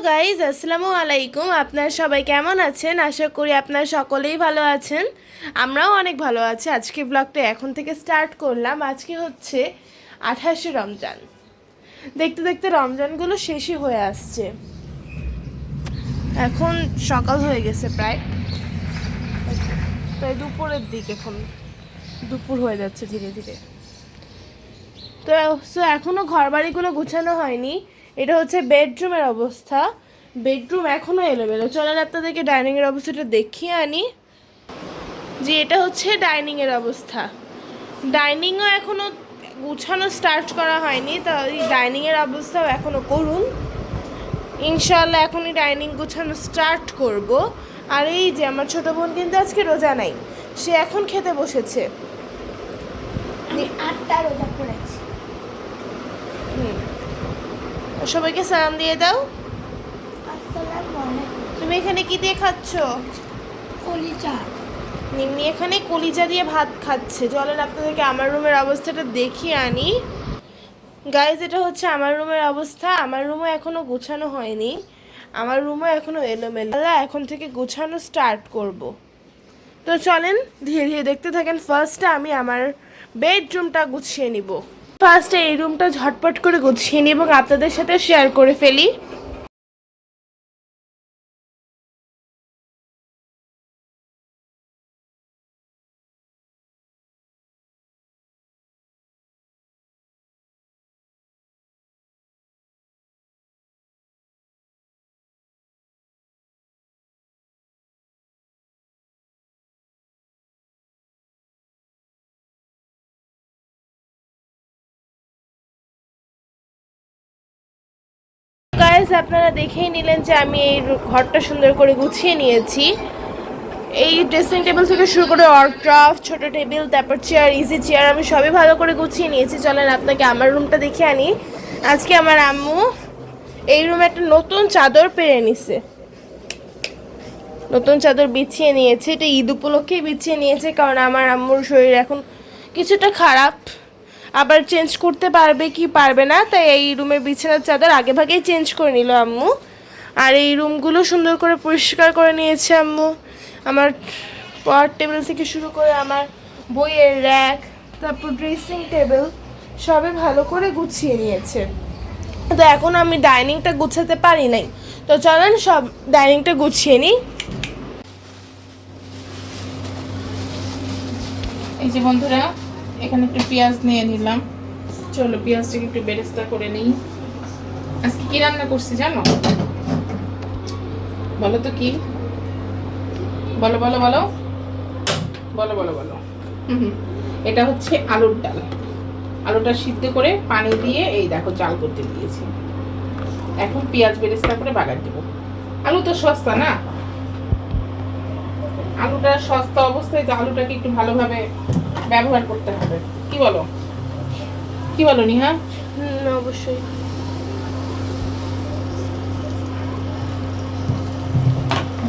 Guys, আসসালামু আলাইকুম। আপনারা সবাই কেমন আছেন? আশা করি আপনারা সকলেই ভালো আছেন। আমরাও অনেক ভালো আছি। আজকে ব্লগটা এখন থেকে স্টার্ট করলাম। আজকে হচ্ছে 28শে রমজান। দেখতে দেখতে রমজানগুলো শেষই হয়ে আসছে। এখন সকাল হয়ে গেছে প্রায় প্রায় দুপুরের দিক। এখন দুপুর হয়ে যাচ্ছে ধীরে ধীরে। তো এখনও ঘর বাড়িগুলো গুছানো হয়নি। এটা হচ্ছে বেডরুমের অবস্থা। বেডরুম এখনও এলোমেলো। চলেন আপনাদেরকে ডাইনিংয়ের অবস্থাটা দেখিয়ে আনি। যে এটা হচ্ছে ডাইনিংয়ের অবস্থা। ডাইনিংও এখনও গুছানো স্টার্ট করা হয়নি, তা এই ডাইনিংয়ের অবস্থাও এখনও করুন। ইনশাআল্লাহ এখনই ডাইনিং গুছানো স্টার্ট করব। আর এই যে আমার ছোটো বোন কিন্তু আজকে রোজা নাই, সে এখন খেতে বসেছে। আমি 8টা রোজা করেছি। সবাইকে সালাম দিয়ে দাও। আসসালামু আলাইকুম। তুমি এখানে কি দিয়ে খাচ্ছ? কলিজা। নিম্নি এখানে কলিজা দিয়ে ভাত খাচ্ছে। চলেন আপনাদেরকে আমার রুমের অবস্থাটা দেখিয়ে আনি। গাইজ, এটা হচ্ছে আমার রুমের অবস্থা। আমার রুমও এখনও গোছানো হয়নি। আমার রুমও এখনও এলোমেলো। এখন থেকে গোছানো স্টার্ট করব। তো চলেন ধীরে ধীরে দেখতে থাকেন। ফার্স্টে আমি আমার বেডরুমটা গুছিয়ে নিব। ফার্স্টে এই রুমটা ঝটপট করে গুছিয়ে নিব এবং আপনাদের সাথে শেয়ার করে ফেলি। গাইজ, আপনারা দেখেই নিলেন যে আমি এই ঘরটা সুন্দর করে গুছিয়ে নিয়েছি। এই ড্রেসিং টেবিল থেকে শুরু করে ওয়ার্ড্রব, ছোট টেবিল, তারপর চেয়ার, ইজি চেয়ার, আমি সবই ভালো করে গুছিয়ে নিয়েছি। চলেন আপনাকে আমার রুমটা দেখে আনি। আজকে আমার আম্মু এই রুমে একটা নতুন চাদর পেরে নিছে। নতুন চাদর বিছিয়ে নিয়েছে। এটা ঈদ উপলক্ষেই বিছিয়ে নিয়েছে, কারণ আমার আম্মুর শরীর এখন কিছুটা খারাপ। আবার চেঞ্জ করতে পারবে কি পারবে না, তাই এই রুমের বিছানার চাদর আগে ভাগেই চেঞ্জ করে নিল আম্মু। আর এই রুমগুলো সুন্দর করে পরিষ্কার করে নিয়েছে আম্মু। আমার পড়ার টেবিল থেকে শুরু করে আমার বইয়ের র্যাক, তারপর ড্রেসিং টেবিল সবই ভালো করে গুছিয়ে নিয়েছে। তো এখন আমি ডাইনিংটা গুছাতে পারি নাই। তো চলেন সব ডাইনিংটা গুছিয়ে নিই। এই যে বন্ধুরা, এখানে একটু পেঁয়াজ নিয়ে নিলাম। চলো পেঁয়াজটাকে একটু বেরেস্তা করে নিই। আজকে কি রান্না করছি জানো? বলো তো কি? বলো বলো বলো বলো বলো বলো। এটা হচ্ছে আলুর ডাল। আলুটা সিদ্ধ করে পানি দিয়ে এই দেখো চাল করতে দিয়েছি। এখন পেঁয়াজ বেরেস্তা করে বাগার দেবো। আলু তো সস্তা না? আলুটা সস্তা অবস্থায় তো আলুটাকে একটু ভালোভাবে ব্যবহার করতে হবে। কি বলো? কি বলো নিহা? অবশ্যই।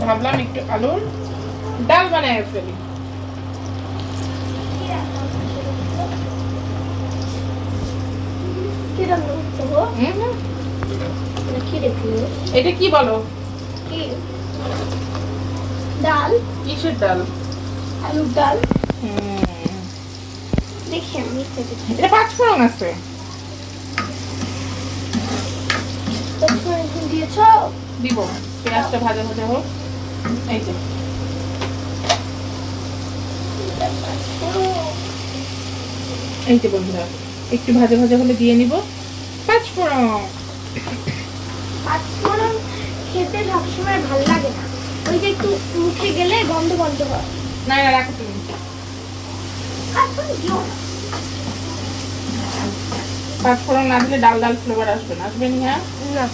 ভাবলাম একটু আলুর ডাল বানায় ফেলি। এটা কি বলো? ডাল। কিসের ডাল? আলুর ডাল। দেখি আমি এটা পাঁচফোড়ন আছে। দিয়েছ? দিব। পেঁয়াজটা ভাজা ভাজা হোক। এই যে এই যে বন্ধুরা, একটু ভাজা ভাজা হলে দিয়ে নিব পাঁচফোড়ন। পাঁচফোড়ন খেতে সবসময় ভালো লাগে না, ওই যে একটু মুখে গেলে গন্ধ গন্ধ হয়। না না, রাখো তুমি। পাঁচফোড়ন না দিলে ডাল ডাল ফ্লেভার আসবে না। আসবে না? না।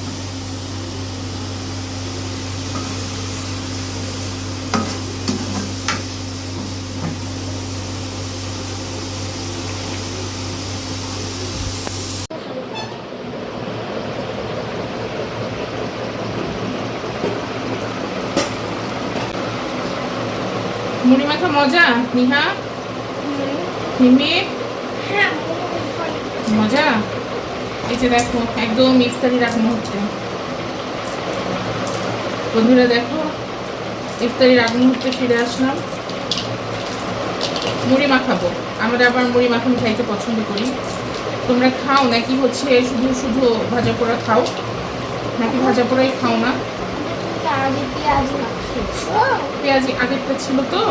মুড়ি মাখা মজা নিহা? মিমি হ্যাঁ, মজা। এই যে দেখো একদম ইফতারি রাত মুহূর্তে বন্ধুরা দেখো, ইফতারির আগ মুহূর্তে ফিরে আসলাম। মুড়ি মাখাবো, আমরা আবার মুড়ি মাখানো খাইতে পছন্দ করি। তোমরা খাও নাকি হচ্ছে শুধু শুধু ভাজা পোড়া খাও, নাকি ভাজা পোড়াই খাও না? আগে পেঁয়াজ মাখিয়েছো। পেঁয়াজি আগেরটা ছিল তো,